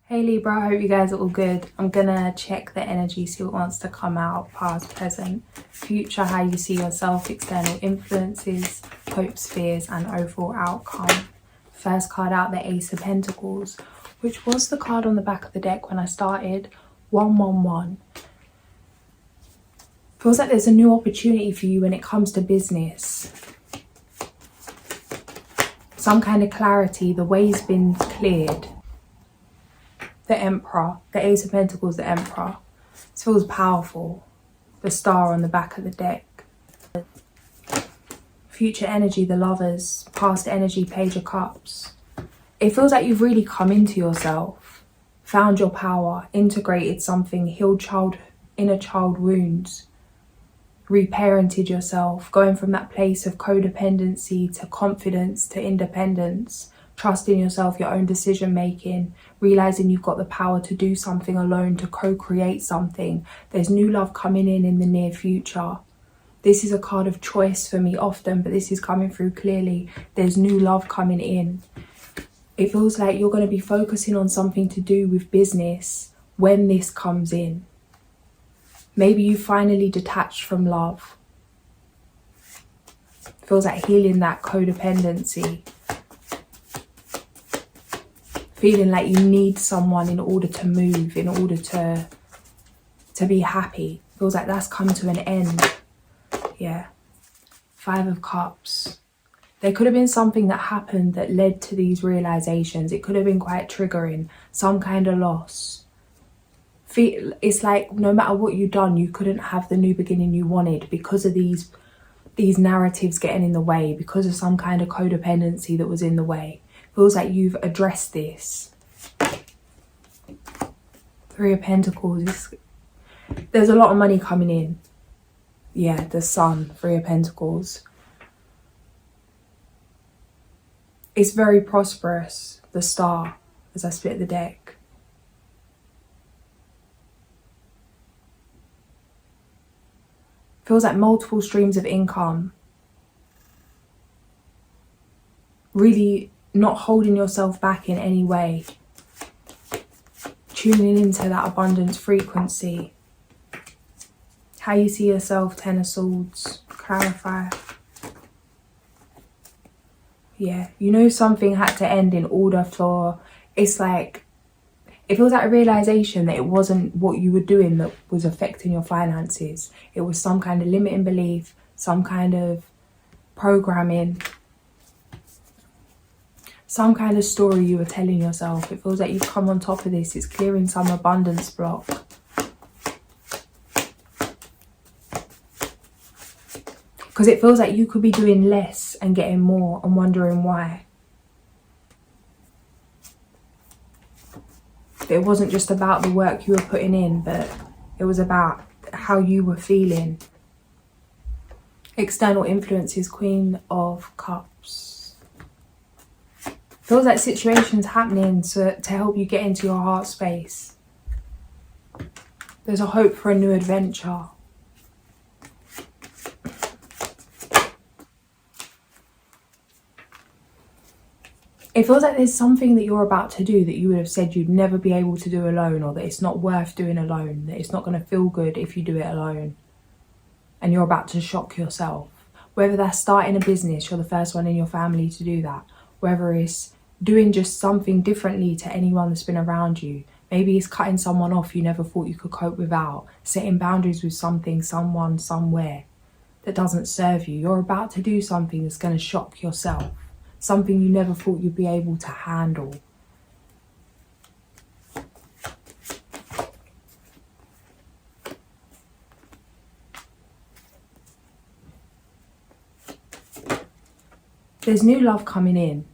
Hey Libra, I hope you guys are all good. I'm gonna check the energy, see what wants to come out, past, present, future, how you see yourself, external influences, hopes, fears, and overall outcome. First card out, the Ace of Pentacles, which was the card on the back of the deck when I started. 111. Feels like there's a new opportunity for you when it comes to business. Some kind of clarity, the way's been cleared. The Emperor, the Ace of Pentacles, the Emperor. This feels powerful. The Star on the back of the deck. Future energy, the Lovers. Past energy, Page of Cups. It feels like you've really come into yourself, found your power, integrated something, healed inner child wounds, reparented yourself, going from that place of codependency to confidence to independence. Trusting yourself, your own decision making, realizing you've got the power to do something alone, to co-create something. There's new love coming in the near future. This is a card of choice for me often, but this is coming through clearly. There's new love coming in. It feels like you're going to be focusing on something to do with business when this comes in. Maybe you finally detached from love. Feels like healing that codependency. Feeling like you need someone in order to move, in order to be happy. Feels like that's come to an end. Yeah. 5 of Cups. There could have been something that happened that led to these realizations. It could have been quite triggering. Some kind of loss. It's like no matter what you've done, you couldn't have the new beginning you wanted because of these narratives getting in the way, because of some kind of codependency that was in the way. Feels like you've addressed this. 3 of Pentacles. There's a lot of money coming in. Yeah, the Sun, 3 of Pentacles. It's very prosperous, the Star, as I split the deck. Feels like multiple streams of income. Really not holding yourself back in any way. Tuning into that abundance frequency. How you see yourself, 10 of Swords. Clarify. Yeah, you know something had to end in order for... It's like... It feels like a realization that it wasn't what you were doing that was affecting your finances. It was some kind of limiting belief, some kind of programming, some kind of story you were telling yourself. It feels like you've come on top of this. It's clearing some abundance block. Because it feels like you could be doing less and getting more and wondering why. It wasn't just about the work you were putting in, but it was about how you were feeling. External influences, Queen of Cups. Feels like situations happening to help you get into your heart space. There's a hope for a new adventure. It feels like there's something that you're about to do that you would have said you'd never be able to do alone, or that it's not worth doing alone, that it's not going to feel good if you do it alone. And you're about to shock yourself. Whether that's starting a business, you're the first one in your family to do that. Whether it's doing just something differently to anyone that's been around you. Maybe it's cutting someone off you never thought you could cope without. Setting boundaries with something, someone, somewhere that doesn't serve you. You're about to do something that's going to shock yourself. Something you never thought you'd be able to handle. There's new love coming in.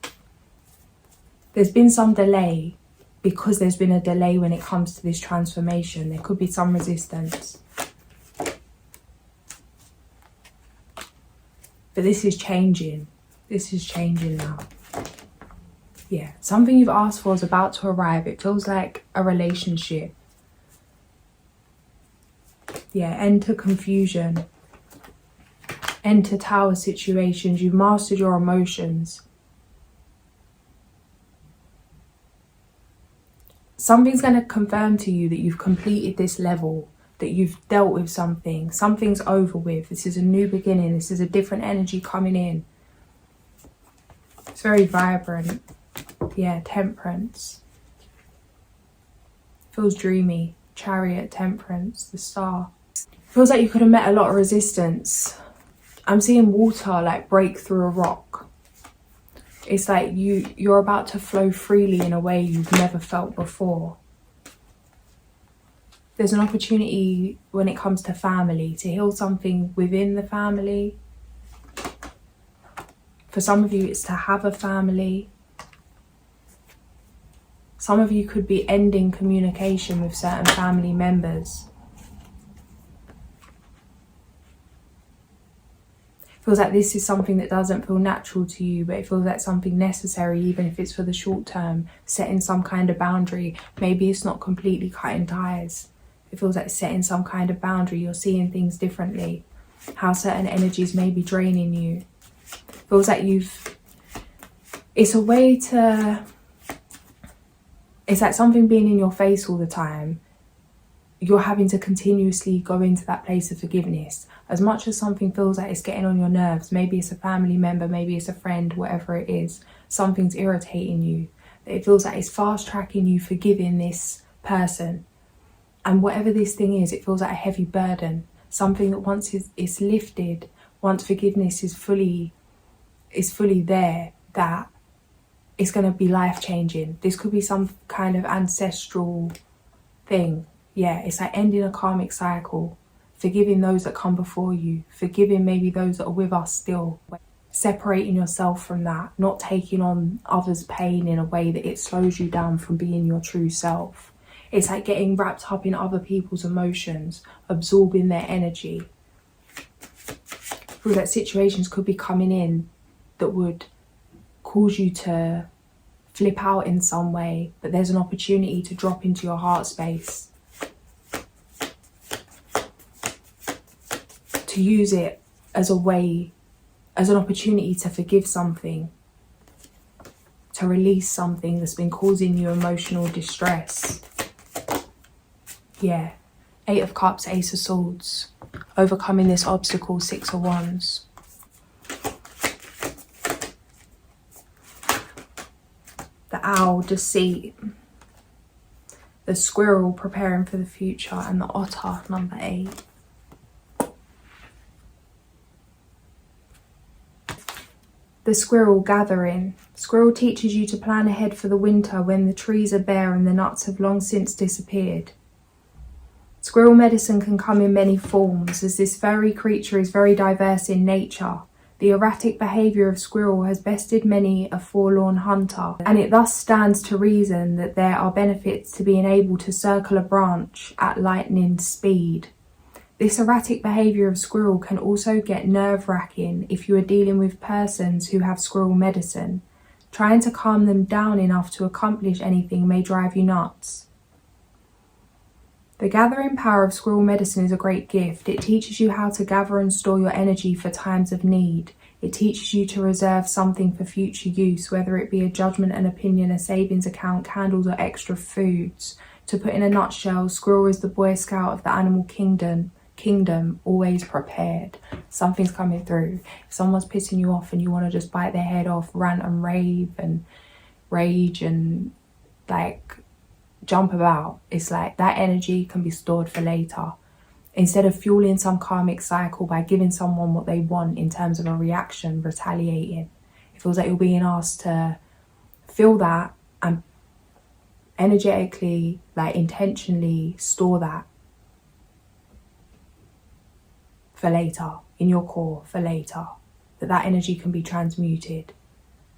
There's been some delay because there's been a delay when it comes to this transformation. There could be some resistance. But this is changing. This is changing now. Yeah, something you've asked for is about to arrive. It feels like a relationship. Yeah, end to confusion. End to Tower situations. You've mastered your emotions. Something's going to confirm to you that you've completed this level, that you've dealt with something. Something's over with. This is a new beginning. This is a different energy coming in. It's very vibrant. Yeah, Temperance. Feels dreamy. Chariot, Temperance, the Star. Feels like you could have met a lot of resistance. I'm seeing water like break through a rock. It's like you're about to flow freely in a way you've never felt before. There's an opportunity when it comes to family to heal something within the family. For some of you, it's to have a family. Some of you could be ending communication with certain family members. Feels like this is something that doesn't feel natural to you, but it feels like something necessary, even if it's for the short term. Setting some kind of boundary. Maybe it's not completely cutting ties. It feels like setting some kind of boundary. You're seeing things differently. How certain energies may be draining you. Feels like it's a way to, it's like something being in your face all the time. You're having to continuously go into that place of forgiveness. As much as something feels like it's getting on your nerves, maybe it's a family member, maybe it's a friend, whatever it is, something's irritating you. It feels like it's fast tracking you forgiving this person. And whatever this thing is, it feels like a heavy burden. Something that once it's lifted, once forgiveness is fully there, that it's going to be life-changing. This could be some kind of ancestral thing. Yeah, it's like ending a karmic cycle, forgiving those that come before you, forgiving maybe those that are with us still, separating yourself from that, not taking on others' pain in a way that it slows you down from being your true self. It's like getting wrapped up in other people's emotions, absorbing their energy. Through that, situations could be coming in that would cause you to flip out in some way, but there's an opportunity to drop into your heart space, to use it as a way, as an opportunity to forgive something, to release something that's been causing you emotional distress. Yeah, 8 of Cups, Ace of Swords, overcoming this obstacle, 6 of Wands. The Owl, Deceit. The Squirrel, preparing for the future, and the Otter, number 8. The Squirrel, Gathering. Squirrel teaches you to plan ahead for the winter when the trees are bare and the nuts have long since disappeared. Squirrel medicine can come in many forms, as this furry creature is very diverse in nature. The erratic behaviour of squirrel has bested many a forlorn hunter, and it thus stands to reason that there are benefits to being able to circle a branch at lightning speed. This erratic behaviour of squirrel can also get nerve-wracking if you are dealing with persons who have squirrel medicine. Trying to calm them down enough to accomplish anything may drive you nuts. The gathering power of squirrel medicine is a great gift. It teaches you how to gather and store your energy for times of need. It teaches you to reserve something for future use, whether it be a judgment, an opinion, a savings account, candles or extra foods. To put in a nutshell, squirrel is the Boy Scout of the animal kingdom, always prepared. Something's coming through. If someone's pissing you off and you want to just bite their head off, rant and rave and rage and like jump about, it's like that energy can be stored for later. Instead of fueling some karmic cycle by giving someone what they want in terms of a reaction, retaliating, it feels like you're being asked to feel that and energetically, like intentionally store that for later, in your core for later, that energy can be transmuted.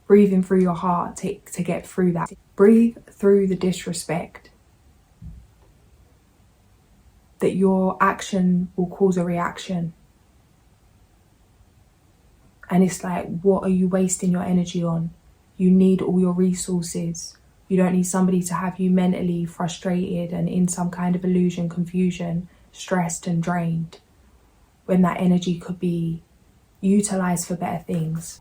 Breathing through your heart to get through that. Breathe through the disrespect. That your action will cause a reaction. And it's like, what are you wasting your energy on? You need all your resources. You don't need somebody to have you mentally frustrated and in some kind of illusion, confusion, stressed and drained, when that energy could be utilised for better things.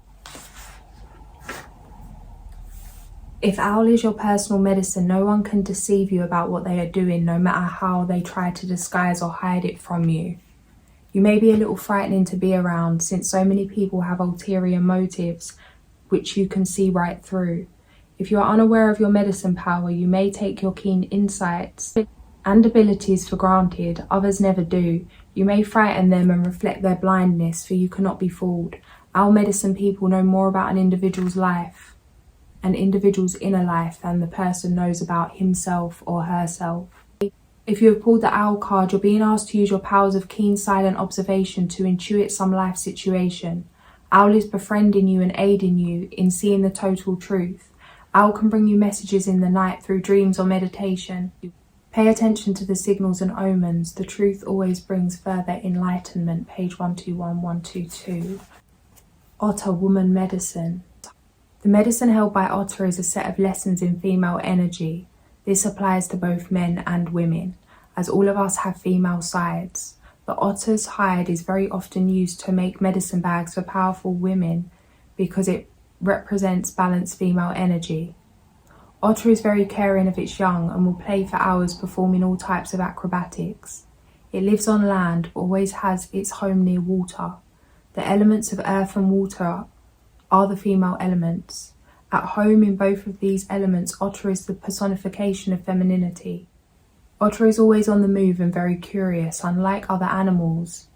If owl is your personal medicine, no one can deceive you about what they are doing, no matter how they try to disguise or hide it from you. You may be a little frightening to be around, since so many people have ulterior motives which you can see right through. If you are unaware of your medicine power, you may take your keen insights and abilities for granted. Others never do. You may frighten them and reflect their blindness, for you cannot be fooled. Our medicine people know more about an individual's life, an individual's inner life, than the person knows about himself or herself. If you have pulled the owl card, you're being asked to use your powers of keen silent observation to intuit some life situation. Owl is befriending you and aiding you in seeing the total truth. Owl can bring you messages in the night through dreams or meditation. Pay attention to the signals and omens. The truth always brings further enlightenment. Page 121, 122. Otter Woman Medicine. The medicine held by Otter is a set of lessons in female energy. This applies to both men and women, as all of us have female sides. The otter's hide is very often used to make medicine bags for powerful women because it represents balanced female energy. Otter is very caring of its young and will play for hours performing all types of acrobatics. It lives on land but always has its home near water. The elements of earth and water are the female elements. At home in both of these elements, Otter is the personification of femininity. Otter is always on the move and very curious. Unlike other animals,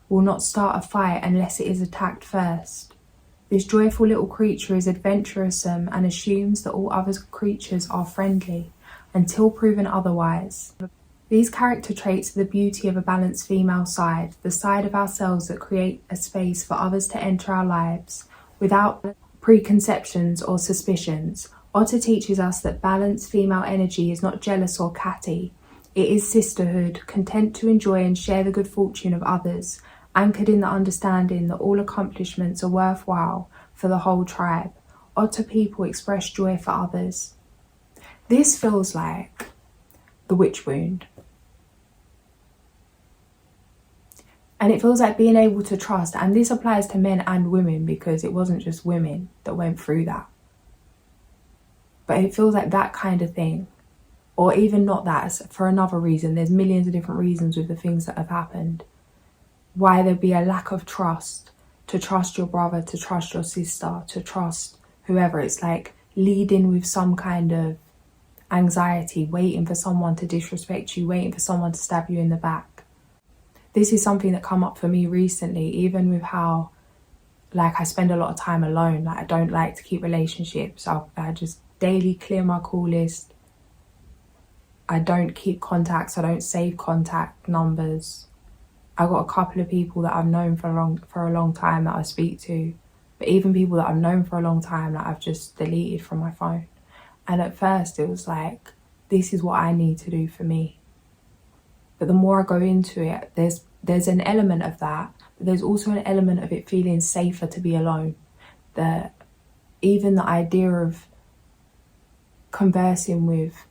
will not start a fight unless it is attacked first. This joyful little creature is adventuresome and assumes that all other creatures are friendly until proven otherwise. These character traits are the beauty of a balanced female side, the side of ourselves that create a space for others to enter our lives without preconceptions or suspicions. Otter teaches us that balanced female energy is not jealous or catty. It is sisterhood, content to enjoy and share the good fortune of others, anchored in the understanding that all accomplishments are worthwhile for the whole tribe. Otter people express joy for others. This feels like the witch wound. And it feels like being able to trust, and this applies to men and women because it wasn't just women that went through that. But it feels like that kind of thing. Or even not that, for another reason. There's millions of different reasons with the things that have happened. Why there'd be a lack of trust, to trust your brother, to trust your sister, to trust whoever. It's like leading with some kind of anxiety, waiting for someone to disrespect you, waiting for someone to stab you in the back. This is something that come up for me recently, even with how, like, I spend a lot of time alone. Like, I don't like to keep relationships. I just daily clear my call list. I don't keep contacts. I don't save contact numbers. I've got a couple of people that I've known for a long time that I speak to. But even people that I've known for a long time that I've just deleted from my phone. And at first it was like, this is what I need to do for me. But the more I go into it, there's an element of that. But there's also an element of it feeling safer to be alone. That even the idea of conversing with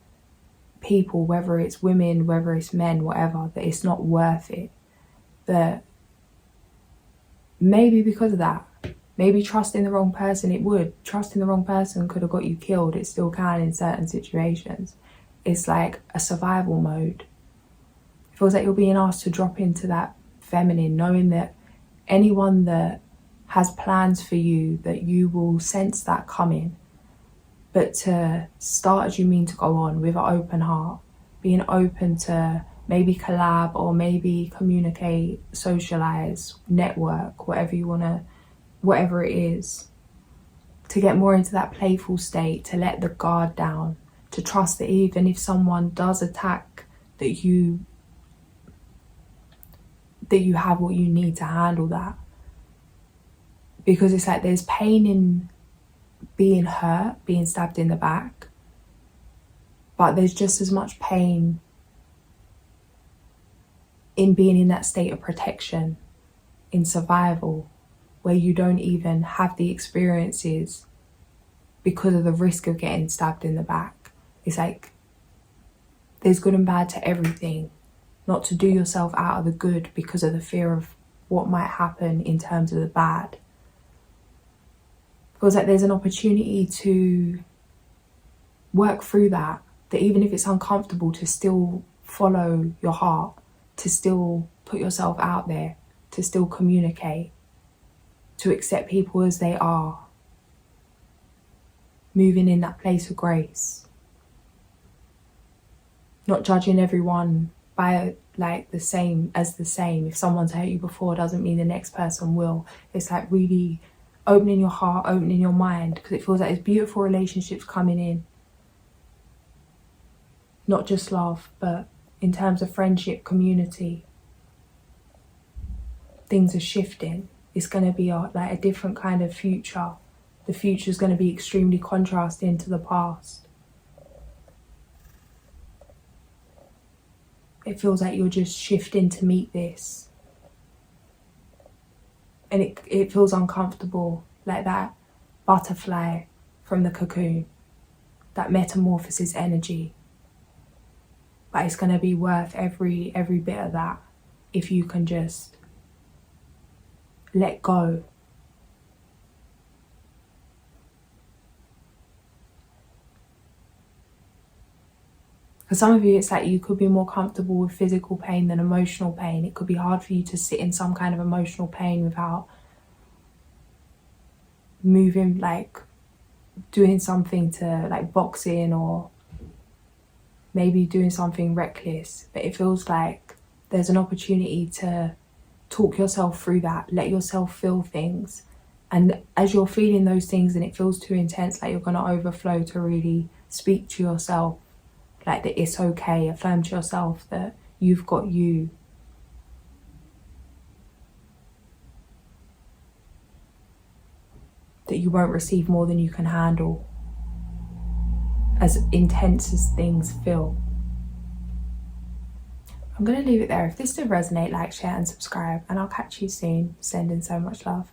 people, whether it's women, whether it's men, whatever, that it's not worth it. That maybe because of that, maybe trusting the wrong person, it would. Trusting the wrong person could have got you killed. It still can in certain situations. It's like a survival mode. It feels like you're being asked to drop into that feminine, knowing that anyone that has plans for you, that you will sense that coming. But to start as you mean to go on with an open heart, being open to maybe collab or maybe communicate, socialize, network, whatever it is. To get more into that playful state, to let the guard down, to trust that even if someone does attack, that you have what you need to handle that. Because it's like there's pain in being hurt, being stabbed in the back, but there's just as much pain in being in that state of protection, in survival, where you don't even have the experiences because of the risk of getting stabbed in the back. It's like there's good and bad to everything. Not to do yourself out of the good because of the fear of what might happen in terms of the bad. Feels like there's an opportunity to work through that even if it's uncomfortable, to still follow your heart, to still put yourself out there, to still communicate, to accept people as they are, moving in that place of grace, not judging everyone by like the same. If someone's hurt you before doesn't mean the next person will. It's like really opening your heart, opening your mind, because it feels like there's beautiful relationships coming in. Not just love, but in terms of friendship, community. Things are shifting. It's going to be like a different kind of future. The future is going to be extremely contrasting to the past. It feels like you're just shifting to meet this. And it feels uncomfortable, like that butterfly from the cocoon, that metamorphosis energy. But it's going to be worth every bit of that if you can just let go. For some of you, it's like you could be more comfortable with physical pain than emotional pain. It could be hard for you to sit in some kind of emotional pain without moving, like doing something to like boxing or maybe doing something reckless. But it feels like there's an opportunity to talk yourself through that, let yourself feel things. And as you're feeling those things and it feels too intense, like you're going to overflow, to really speak to yourself, like that it's okay. Affirm to yourself that you've got you. That you won't receive more than you can handle, as intense as things feel. I'm going to leave it there. If this did resonate, like, share and subscribe, and I'll catch you soon. Sending so much love.